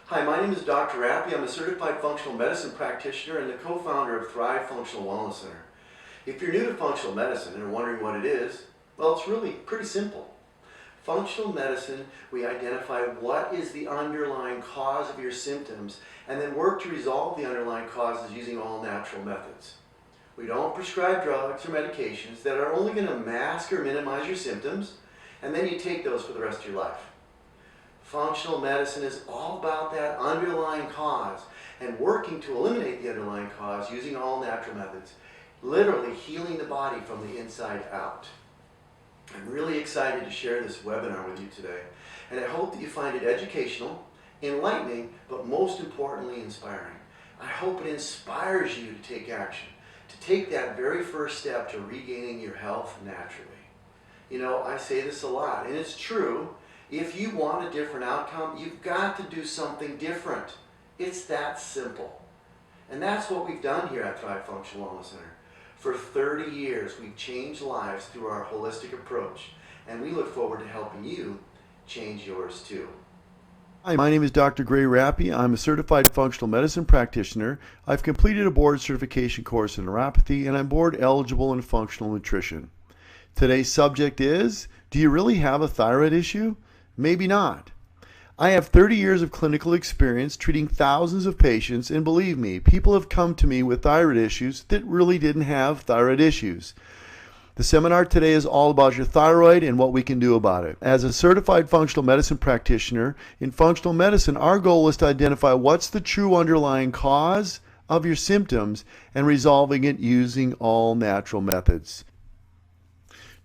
Hi, my name is Dr. Rappy. I'm a certified functional medicine practitioner and the co-founder of Thrive Functional Wellness Center. If you're new to functional medicine and are wondering what it is, well, it's really pretty simple. Functional medicine, we identify what is the underlying cause of your symptoms and then work to resolve the underlying causes using all natural methods. We don't prescribe drugs or medications that are only going to mask or minimize your symptoms, and then you take those for the rest of your life. Functional medicine is all about that underlying cause and working to eliminate the underlying cause using all natural methods, literally healing the body from the inside out. I'm really excited to share this webinar with you today, and I hope that you find it educational, enlightening, but most importantly inspiring. I hope it inspires you to take action, to take that very first step to regaining your health naturally. You know, I say this a lot, and it's true. If you want a different outcome, you've got to do something different. It's that simple. And that's what we've done here at Thrive Functional Wellness Center. For 30 years, we've changed lives through our holistic approach, and we look forward to helping you change yours too. Hi, my name is Dr. Gray Rappy. I'm a certified functional medicine practitioner. I've completed a board certification course in neuropathy, and I'm board eligible in functional nutrition. Today's subject is, do you really have a thyroid issue? Maybe not. I have 30 years of clinical experience treating thousands of patients, and believe me, people have come to me with thyroid issues that really didn't have thyroid issues. The seminar today is all about your thyroid and what we can do about it. As a certified functional medicine practitioner, in functional medicine, our goal is to identify what's the true underlying cause of your symptoms and resolving it using all natural methods.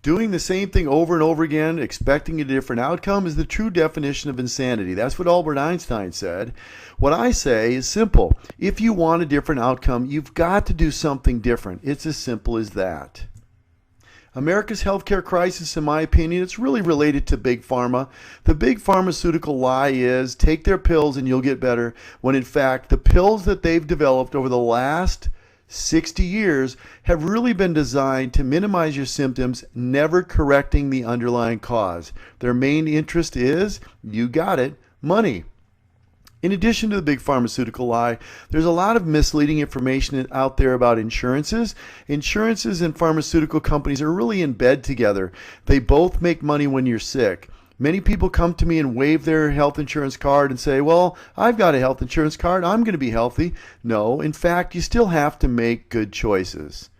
Doing the same thing over and over again, expecting a different outcome, is the true definition of insanity. That's what Albert Einstein said. What I say is simple. If you want a different outcome, you've got to do something different. It's as simple as that. America's healthcare crisis, in my opinion, it's really related to Big Pharma. The big pharmaceutical lie is take their pills and you'll get better, when in fact the pills that they've developed over the last 60 years have really been designed to minimize your symptoms, never correcting the underlying cause. Their main interest is, you got it, money. In addition to the big pharmaceutical lie, there's a lot of misleading information out there about insurances. Insurances and pharmaceutical companies are really in bed together. They both make money when you're sick. Many people come to me and wave their health insurance card and say, well, I've got a health insurance card, I'm going to be healthy. No, in fact, you still have to make good choices.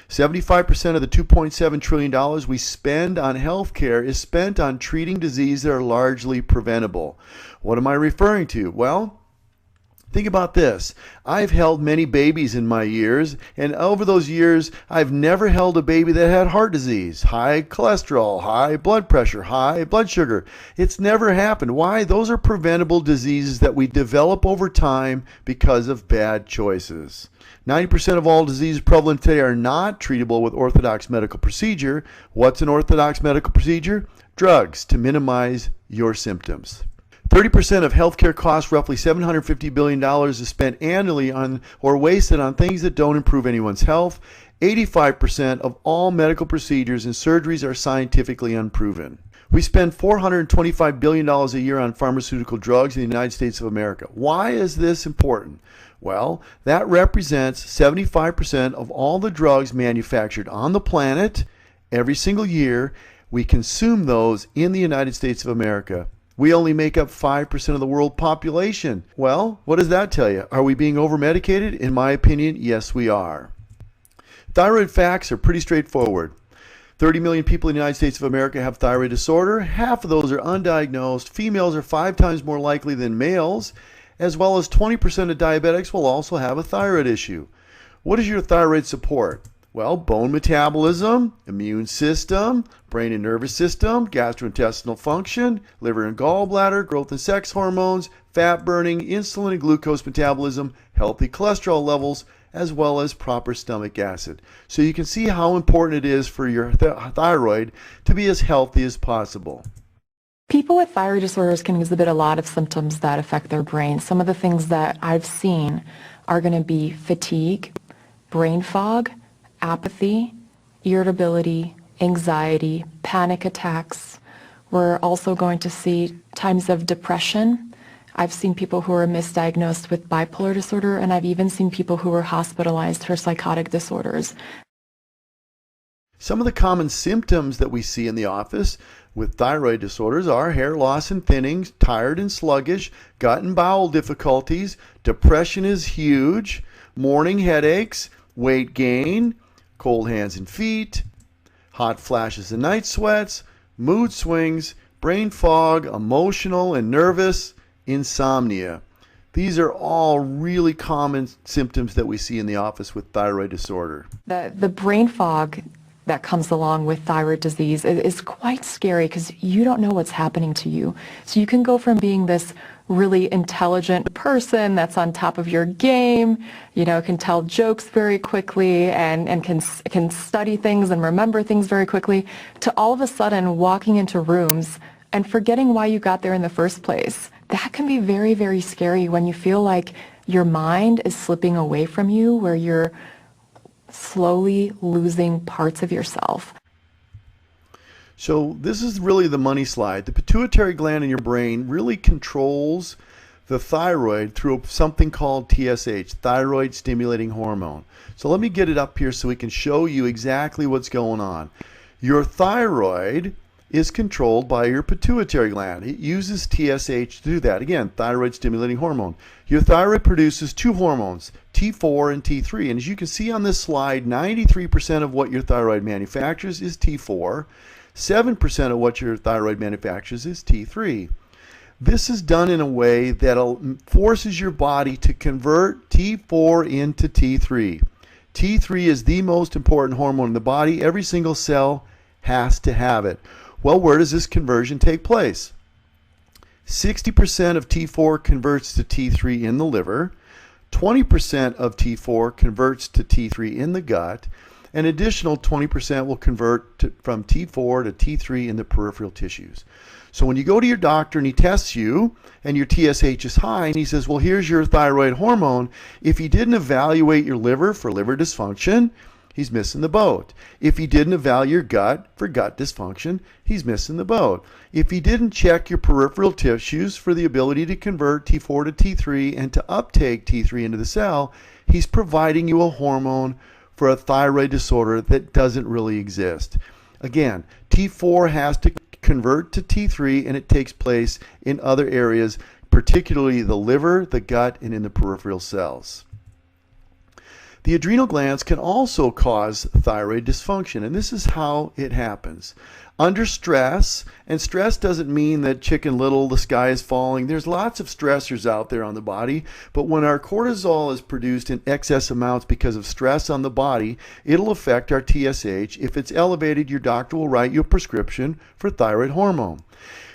75% of the $2.7 trillion we spend on healthcare is spent on treating diseases that are largely preventable. What am I referring to? Well, think about this. I've held many babies in my years, and over those years, I've never held a baby that had heart disease, high cholesterol, high blood pressure, high blood sugar. It's never happened. Why? Those are preventable diseases that we develop over time because of bad choices. 90% of all diseases prevalent today are not treatable with orthodox medical procedure. What's an orthodox medical procedure? Drugs to minimize your symptoms. 30% of healthcare costs, roughly $750 billion, is spent annually on or wasted on things that don't improve anyone's health. 85% of all medical procedures and surgeries are scientifically unproven. We spend $425 billion a year on pharmaceutical drugs in the United States of America. Why is this important? Well, that represents 75% of all the drugs manufactured on the planet every single year. We consume those in the United States of America. We only make up 5% of the world population. Well, what does that tell you? Are we being over-medicated? In my opinion, yes, we are. Thyroid facts are pretty straightforward. 30 million people in the United States of America have thyroid disorder. Half of those are undiagnosed. Females are 5 times more likely than males, as well as 20% of diabetics will also have a thyroid issue. What does your thyroid support? Well, bone metabolism, immune system, brain and nervous system, gastrointestinal function, liver and gallbladder, growth and sex hormones, fat burning, insulin and glucose metabolism, healthy cholesterol levels, as well as proper stomach acid. So you can see how important it is for your thyroid to be as healthy as possible. People with thyroid disorders can exhibit a lot of symptoms that affect their brain. Some of the things that I've seen are going to be fatigue, brain fog, apathy, irritability, anxiety, panic attacks. We're also going to see times of depression, I've seen people who are misdiagnosed with bipolar disorder, and I've even seen people who were hospitalized for psychotic disorders. Some of the common symptoms that we see in the office with thyroid disorders are hair loss and thinning, tired and sluggish, gut and bowel difficulties, depression is huge, morning headaches, weight gain, cold hands and feet, hot flashes and night sweats, mood swings, brain fog, emotional and nervous, insomnia. These are all really common symptoms that we see in the office with thyroid disorder. The brain fog that comes along with thyroid disease is quite scary because you don't know what's happening to you. So you can go from being this really intelligent person that's on top of your game, can tell jokes very quickly and can study things and remember things very quickly, to all of a sudden walking into rooms and forgetting why you got there in the first place. That can be very, very scary when you feel like your mind is slipping away from you, where you're slowly losing parts of yourself. So this is really the money slide. The pituitary gland in your brain really controls the thyroid through something called TSH, thyroid stimulating hormone. So let me get it up here so we can show you exactly what's going on. Your thyroid is controlled by your pituitary gland. It uses TSH to do that. Again, thyroid stimulating hormone. Your thyroid produces two hormones, T4 and T3. And as you can see on this slide, 93% of what your thyroid manufactures is T4. 7% of what your thyroid manufactures is T3. This is done in a way that forces your body to convert T4 into T3. T3 is the most important hormone in the body. Every single cell has to have it. Well, where does this conversion take place? 60% of T4 converts to T3 in the liver. 20% of T4 converts to T3 in the gut. An additional 20% will convert from T4 to T3 in the peripheral tissues. So when you go to your doctor and he tests you and your TSH is high and he says, well, here's your thyroid hormone, if he didn't evaluate your liver for liver dysfunction, he's missing the boat. If he didn't evaluate your gut for gut dysfunction, he's missing the boat. If he didn't check your peripheral tissues for the ability to convert T4 to T3 and to uptake T3 into the cell, he's providing you a hormone for a thyroid disorder that doesn't really exist. Again, T4 has to convert to T3, and it takes place in other areas, particularly the liver, the gut, and in the peripheral cells. The adrenal glands can also cause thyroid dysfunction, and this is how it happens. Under stress, and stress doesn't mean that Chicken Little, the sky is falling. There's lots of stressors out there on the body, but when our cortisol is produced in excess amounts because of stress on the body, it'll affect our TSH. If it's elevated, your doctor will write you a prescription for thyroid hormone.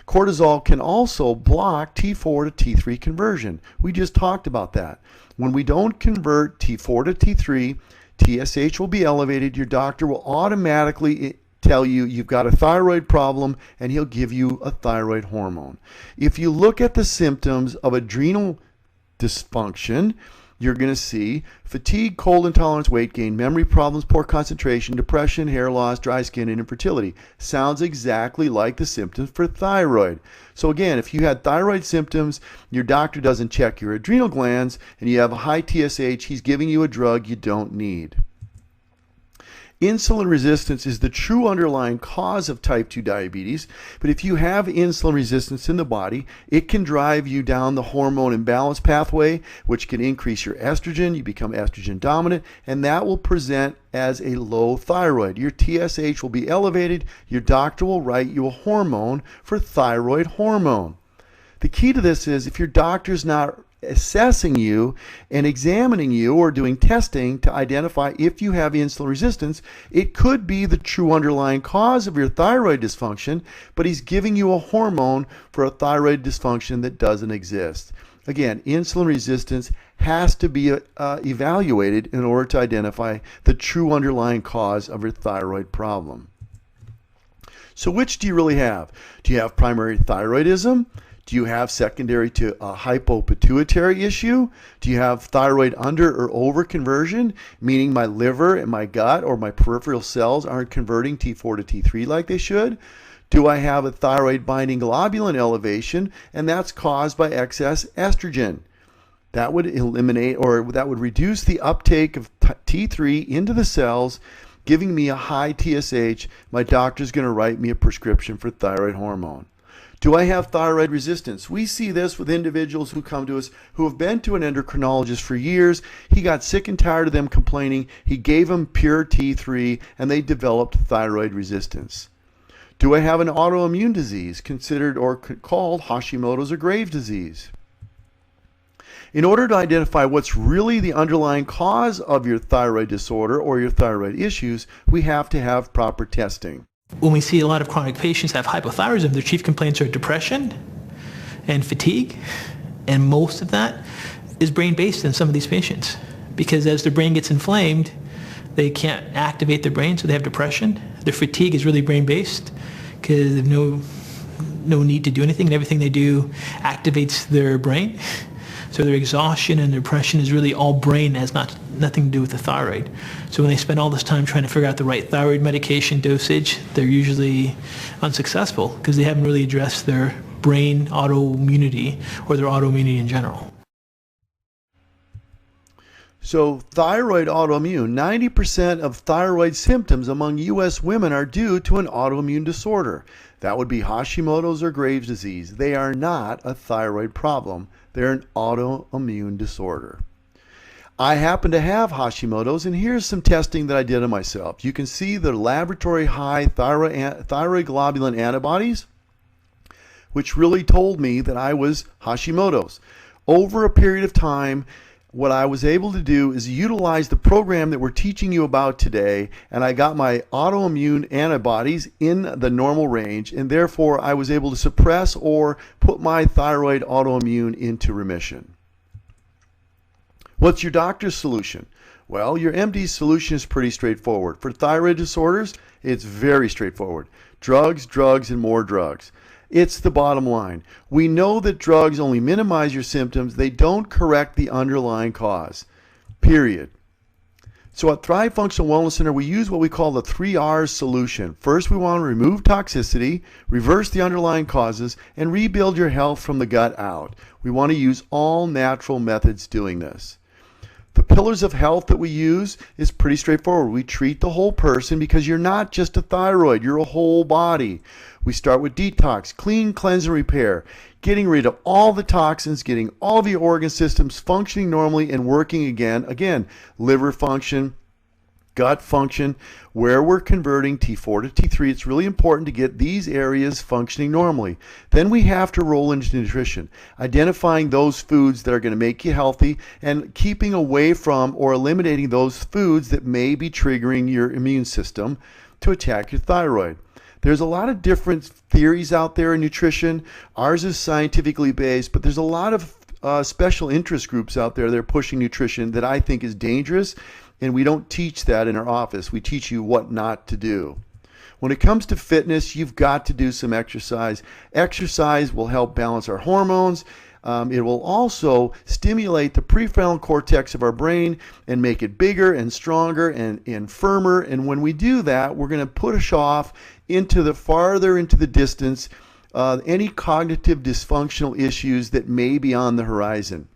Cortisol can also block T4 to T3 conversion. We just talked about that. When we don't convert T4 to T3, TSH will be elevated. Your doctor will automatically tell you you've got a thyroid problem, and he'll give you a thyroid hormone. If you look at the symptoms of adrenal dysfunction, you're going to see fatigue, cold intolerance, weight gain, memory problems, poor concentration, depression, hair loss, dry skin, and infertility. Sounds exactly like the symptoms for thyroid. So again, if you had thyroid symptoms, your doctor doesn't check your adrenal glands, and you have a high TSH, he's giving you a drug you don't need. Insulin resistance is the true underlying cause of type 2 diabetes, but if you have insulin resistance in the body, it can drive you down the hormone imbalance pathway, which can increase your estrogen. You become estrogen dominant, and that will present as a low thyroid. Your TSH will be elevated. Your doctor will write you a hormone for thyroid hormone. The key to this is if your doctor's not assessing you and examining you or doing testing to identify if you have insulin resistance, it could be the true underlying cause of your thyroid dysfunction, but he's giving you a hormone for a thyroid dysfunction that doesn't exist. Again, insulin resistance has to be evaluated in order to identify the true underlying cause of your thyroid problem. So which do you really have? Do you have primary thyroidism? Do you have secondary to a hypopituitary issue? Do you have thyroid under or over conversion, meaning my liver and my gut or my peripheral cells aren't converting T4 to T3 like they should? Do I have a thyroid binding globulin elevation, and that's caused by excess estrogen? That would eliminate, or that would reduce the uptake of T3 into the cells, giving me a high TSH. My doctor's going to write me a prescription for thyroid hormone. Do I have thyroid resistance? We see this with individuals who come to us who have been to an endocrinologist for years. He got sick and tired of them complaining. He gave them pure T3 and they developed thyroid resistance. Do I have an autoimmune disease considered or called Hashimoto's or Graves' disease? In order to identify what's really the underlying cause of your thyroid disorder or your thyroid issues, we have to have proper testing. When we see a lot of chronic patients have hypothyroidism, their chief complaints are depression and fatigue, and most of that is brain-based in some of these patients, because as their brain gets inflamed, they can't activate their brain, so they have depression. Their fatigue is really brain-based because they have no need to do anything, and everything they do activates their brain. So their exhaustion and depression is really all brain, has nothing to do with the thyroid. So when they spend all this time trying to figure out the right thyroid medication dosage, they're usually unsuccessful because they haven't really addressed their brain autoimmunity or their autoimmunity in general. So thyroid autoimmune, 90% of thyroid symptoms among U.S. women are due to an autoimmune disorder. That would be Hashimoto's or Graves' disease. They are not a thyroid problem. They're an autoimmune disorder. I happen to have Hashimoto's, and here's some testing that I did on myself. You can see the laboratory high thyroid globulin antibodies, which really told me that I was Hashimoto's. Over a period of time, what I was able to do is utilize the program that we're teaching you about today, and I got my autoimmune antibodies in the normal range, and therefore I was able to suppress or put my thyroid autoimmune into remission. What's your doctor's solution? Well, your MD's solution is pretty straightforward. For thyroid disorders, it's very straightforward. Drugs, drugs, and more drugs. It's the bottom line. We know that drugs only minimize your symptoms. They don't correct the underlying cause. Period. So at Thrive Functional Wellness Center, we use what we call the 3R's solution. First, we want to remove toxicity, reverse the underlying causes, and rebuild your health from the gut out. We want to use all natural methods doing this. The pillars of health that we use is pretty straightforward. We treat the whole person because you're not just a thyroid, you're a whole body. We start with detox, clean, cleanse, and repair, getting rid of all the toxins, getting all of your organ systems functioning normally and working again. Again, liver function, gut function, where we're converting T4 to T3. It's really important to get these areas functioning normally. Then we have to roll into nutrition, identifying those foods that are going to make you healthy and keeping away from or eliminating those foods that may be triggering your immune system to attack your thyroid. There's a lot of different theories out there in nutrition. Ours is scientifically based, but there's a lot of special interest groups out there that are pushing nutrition that I think is dangerous, and we don't teach that in our office. We teach you what not to do. When it comes to fitness, you've got to do some exercise. Exercise will help balance our hormones. It will also stimulate the prefrontal cortex of our brain and make it bigger and stronger and firmer. And when we do that, we're going to push off into the farther into the distance any cognitive dysfunctional issues that may be on the horizon.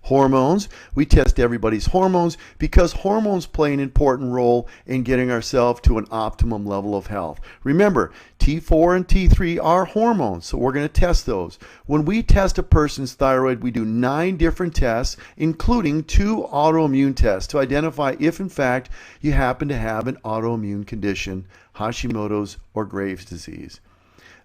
Hormones, we test everybody's hormones because hormones play an important role in getting ourselves to an optimum level of health. Remember, T4 and T3 are hormones, so we're going to test those. When we test a person's thyroid, we do 9 different tests, including 2 autoimmune tests to identify if in fact you happen to have an autoimmune condition, Hashimoto's or Graves' disease.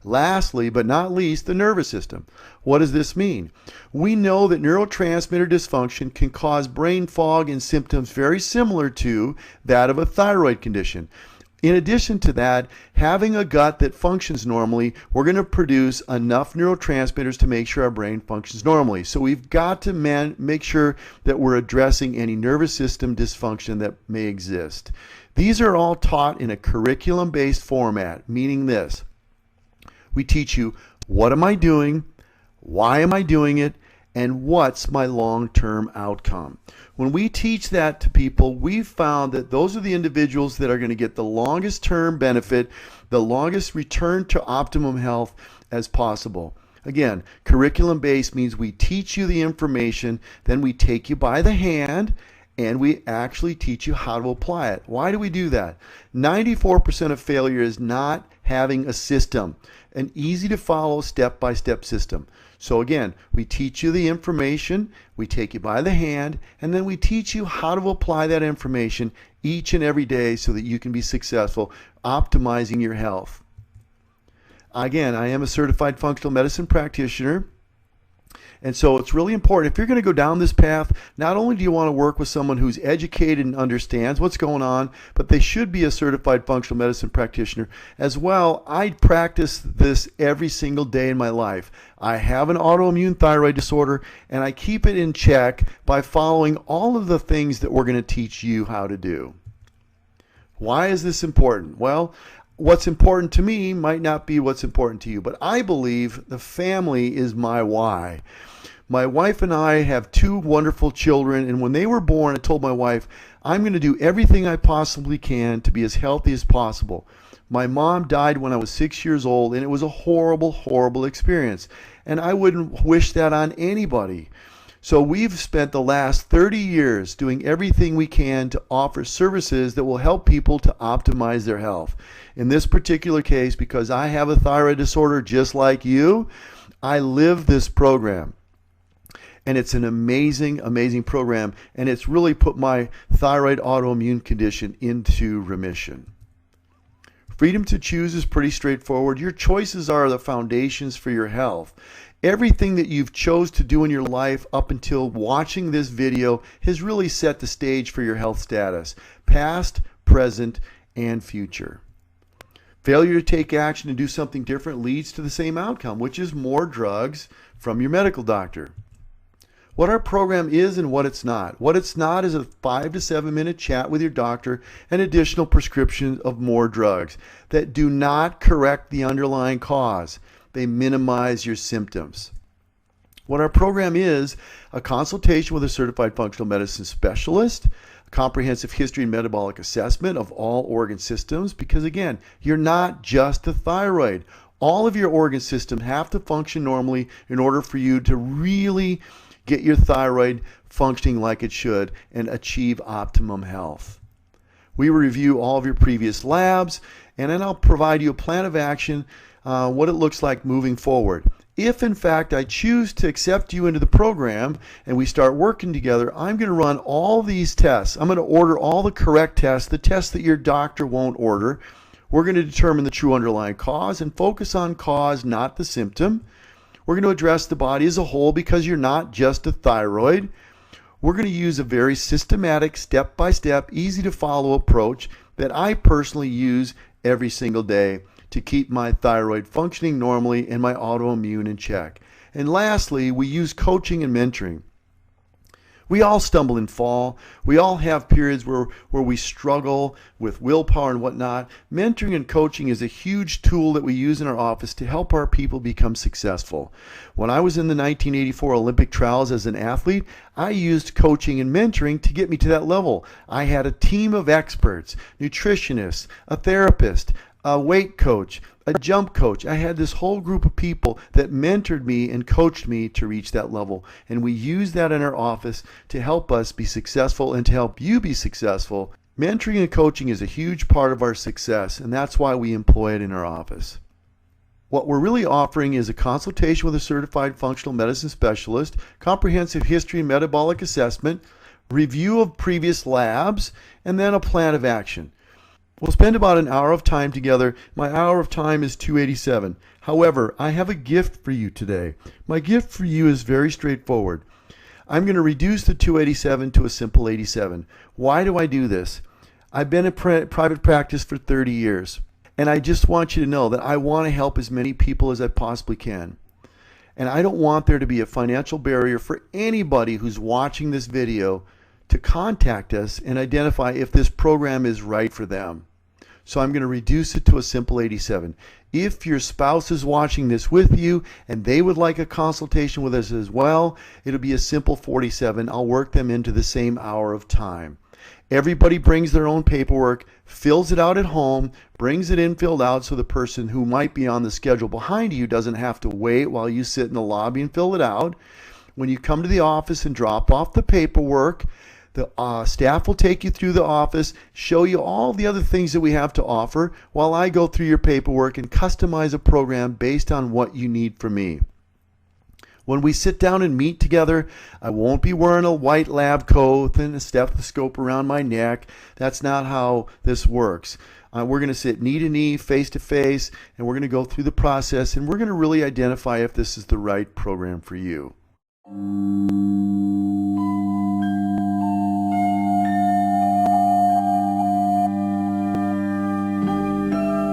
Lastly, but not least, the nervous system. What does this mean? We know that neurotransmitter dysfunction can cause brain fog and symptoms very similar to that of a thyroid condition. In addition to that, having a gut that functions normally, we're going to produce enough neurotransmitters to make sure our brain functions normally. So we've got to make sure that we're addressing any nervous system dysfunction that may exist. These are all taught in a curriculum-based format, meaning this. We teach you, what am I doing? Why am I doing it? and what's my long-term outcome. When we teach that to people, we've found that those are the individuals that are going to get the longest term benefit, the longest return to optimum health as possible. Again, curriculum-based means we teach you the information, then we take you by the hand, and we actually teach you how to apply it. Why do we do that? 94% of failure is not having a system, an easy to follow step-by-step system. So again, we teach you the information, we take you by the hand, and then we teach you how to apply that information each and every day so that you can be successful optimizing your health. Again, I am a certified functional medicine practitioner. And so it's really important, if you're going to go down this path, not only do you want to work with someone who's educated and understands what's going on, but they should be a certified functional medicine practitioner as well. I practice this every single day in my life. I have an autoimmune thyroid disorder, and I keep it in check by following all of the things that we're going to teach you how to do. Why is this important? Well, what's important to me might not be what's important to you, but I believe the family is my why. My wife and I have 2 wonderful children, and when they were born, I told my wife, I'm going to do everything I possibly can to be as healthy as possible. My mom died when I was 6 years old, and it was a horrible, horrible experience, and I wouldn't wish that on anybody. So we've spent the last 30 years doing everything we can to offer services that will help people to optimize their health. In this particular case, because I have a thyroid disorder just like you, I live this program. And it's an amazing, amazing program, and it's really put my thyroid autoimmune condition into remission. Freedom to choose is pretty straightforward. Your choices are the foundations for your health. Everything that you've chose to do in your life up until watching this video has really set the stage for your health status, past, present, and future. Failure to take action and do something different leads to the same outcome, which is more drugs from your medical doctor. What our program is and what it's not. What it's not is a 5 to 7 minute chat with your doctor and additional prescriptions of more drugs that do not correct the underlying cause. They minimize your symptoms. What our program is, a consultation with a certified functional medicine specialist, a comprehensive history and metabolic assessment of all organ systems, because again, you're not just the thyroid. All of your organ systems have to function normally in order for you to really get your thyroid functioning like it should and achieve optimum health. We review all of your previous labs, and then I'll provide you a plan of action, what it looks like moving forward. If in fact I choose to accept you into the program and we start working together, I'm going to run all these tests. I'm going to order all the correct tests, the tests that your doctor won't order. We're going to determine the true underlying cause and focus on cause, not the symptom. We're going to address the body as a whole because you're not just a thyroid. We're going to use a very systematic, step-by-step, easy-to-follow approach that I personally use every single day to keep my thyroid functioning normally and my autoimmune in check. And lastly, we use coaching and mentoring. We all stumble and fall. We all have periods where we struggle with willpower and whatnot. Mentoring and coaching is a huge tool that we use in our office to help our people become successful. When I was in the 1984 Olympic trials as an athlete, I used coaching and mentoring to get me to that level. I had a team of experts, nutritionists, a therapist, a weight coach, a jump coach. I had this whole group of people that mentored me and coached me to reach that level. And we use that in our office to help us be successful and to help you be successful. Mentoring and coaching is a huge part of our success, and that's why we employ it in our office. What we're really offering is a consultation with a certified functional medicine specialist, comprehensive history and metabolic assessment, review of previous labs, and then a plan of action. We'll spend about an hour of time together. My hour of time is $287. However, I have a gift for you today. My gift for you is very straightforward. I'm going to reduce the $287 to a simple $87. Why do I do this? I've been in private practice for 30 years, and I just want you to know that I want to help as many people as I possibly can. And I don't want there to be a financial barrier for anybody who's watching this video to contact us and identify if this program is right for them. So I'm going to reduce it to a simple $87. If your spouse is watching this with you and they would like a consultation with us as well, it'll be a simple 47. I'll work them into the same hour of time. Everybody brings their own paperwork, fills it out at home, brings it in filled out so the person who might be on the schedule behind you doesn't have to wait while you sit in the lobby and fill it out. When you come to the office and drop off the paperwork, the staff will take you through the office, show you all the other things that we have to offer while I go through your paperwork and customize a program based on what you need from me. When we sit down and meet together, I won't be wearing a white lab coat and a stethoscope around my neck. That's not how this works. We're going to sit knee to knee, face to face, and we're going to go through the process, and we're going to really identify if this is the right program for you.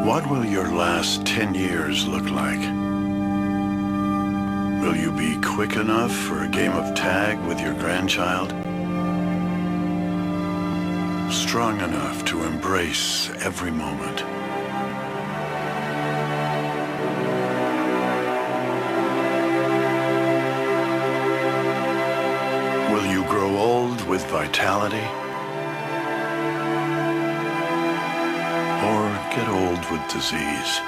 What will your last 10 years look like? Will you be quick enough for a game of tag with your grandchild? Strong enough to embrace every moment? Will you grow old with vitality? Or get old with disease?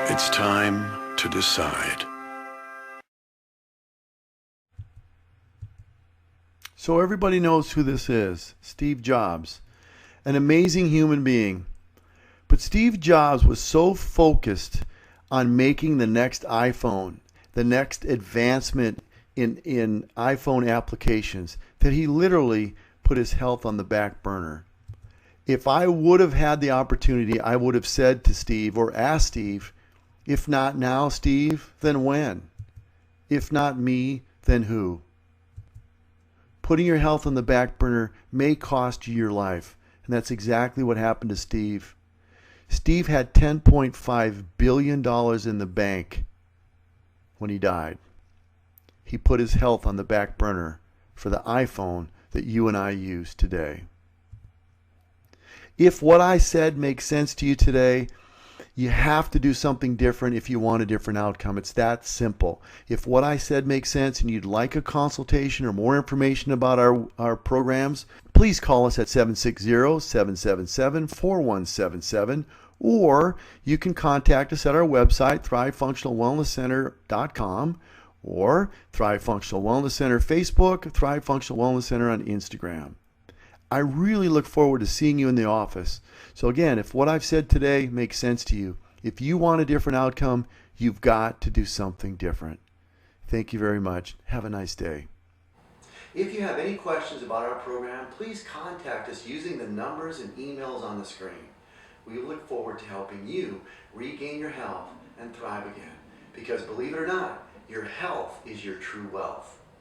It's time to decide. So everybody knows who this is, Steve Jobs, an amazing human being. But Steve Jobs was so focused on making the next iPhone, the next advancement in iPhone applications, that he literally put his health on the back burner. If I would have had the opportunity, I would have said to Steve or asked Steve, if not now, Steve, then when? If not me, then who? Putting your health on the back burner may cost you your life, and that's exactly what happened to Steve. Steve had $10.5 billion in the bank when he died. He put his health on the back burner for the iPhone that you and I use today. If what I said makes sense to you today, you have to do something different if you want a different outcome. It's that simple. If what I said makes sense and you'd like a consultation or more information about our programs, please call us at 760-777-4177, or you can contact us at our website, thrivefunctionalwellnesscenter.com, or Thrive Functional Wellness Center Facebook, Thrive Functional Wellness Center on Instagram. I really look forward to seeing you in the office. So again, if what I've said today makes sense to you, if you want a different outcome, you've got to do something different. Thank you very much. Have a nice day. If you have any questions about our program, please contact us using the numbers and emails on the screen. We look forward to helping you regain your health and thrive again. Because believe it or not, your health is your true wealth.